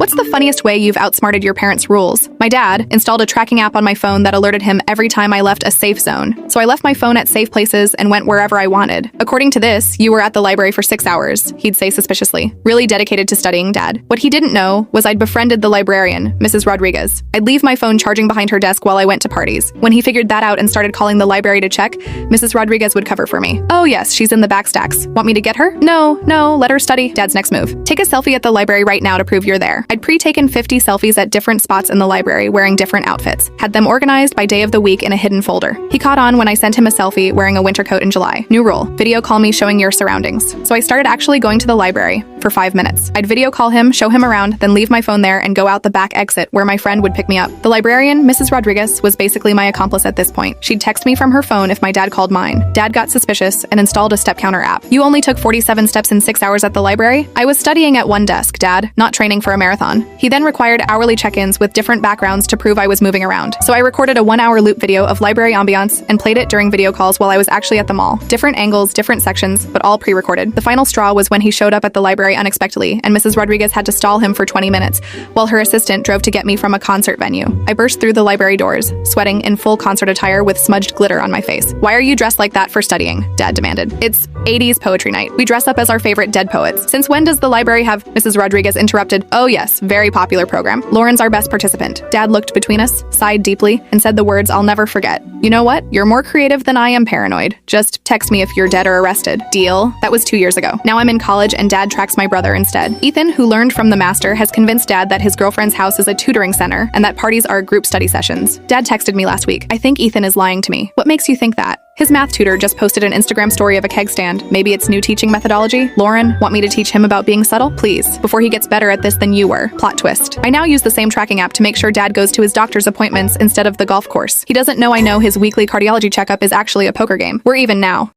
What's the funniest way you've outsmarted your parents' rules? My dad installed a tracking app on my phone that alerted him every time I left a safe zone. So I left my phone at safe places and went wherever I wanted. According to this, you were at the library for 6 hours, he'd say suspiciously. Really dedicated to studying, Dad. What he didn't know was I'd befriended the librarian, Mrs. Rodriguez. I'd leave my phone charging behind her desk while I went to parties. When he figured that out and started calling the library to check, Mrs. Rodriguez would cover for me. Oh yes, she's in the back stacks. Want me to get her? No, let her study. Dad's next move. Take a selfie at the library right now to prove you're there. I'd pre-taken 50 selfies at different spots in the library wearing different outfits. Had them organized by day of the week in a hidden folder. He caught on when I sent him a selfie wearing a winter coat in July. New rule, video call me showing your surroundings. So I started actually going to the library for 5 minutes. I'd video call him, show him around, then leave my phone there and go out the back exit where my friend would pick me up. The librarian, Mrs. Rodriguez, was basically my accomplice at this point. She'd text me from her phone if my dad called mine. Dad got suspicious and installed a step counter app. You only took 47 steps in 6 hours at the library? I was studying at one desk, Dad, not training for a marathon. He then required hourly check-ins with different backgrounds to prove I was moving around. So I recorded a 1-hour loop video of library ambiance and played it during video calls while I was actually at the mall. Different angles, different sections, but all pre-recorded. The final straw was when he showed up at the library unexpectedly, and Mrs. Rodriguez had to stall him for 20 minutes, while her assistant drove to get me from a concert venue. I burst through the library doors, sweating in full concert attire with smudged glitter on my face. Why are you dressed like that for studying? Dad demanded. It's 80s poetry night. We dress up as our favorite dead poets. Since when does the library have? Mrs. Rodriguez interrupted. Oh yes, very popular program. Lauren's our best participant. Dad looked between us, sighed deeply, and said the words I'll never forget. You know what? You're more creative than I am paranoid. Just text me if you're dead or arrested. Deal? That was 2 years ago. Now I'm in college and Dad tracks my brother instead. Ethan, who learned from the master, has convinced Dad that his girlfriend's house is a tutoring center and that parties are group study sessions. Dad texted me last week. I think Ethan is lying to me. What makes you think that? His math tutor just posted an Instagram story of a keg stand. Maybe it's new teaching methodology? Lauren, want me to teach him about being subtle? Please, before he gets better at this than you were. Plot twist. I now use the same tracking app to make sure Dad goes to his doctor's appointments instead of the golf course. He doesn't know I know his weekly cardiology checkup is actually a poker game. We're even now.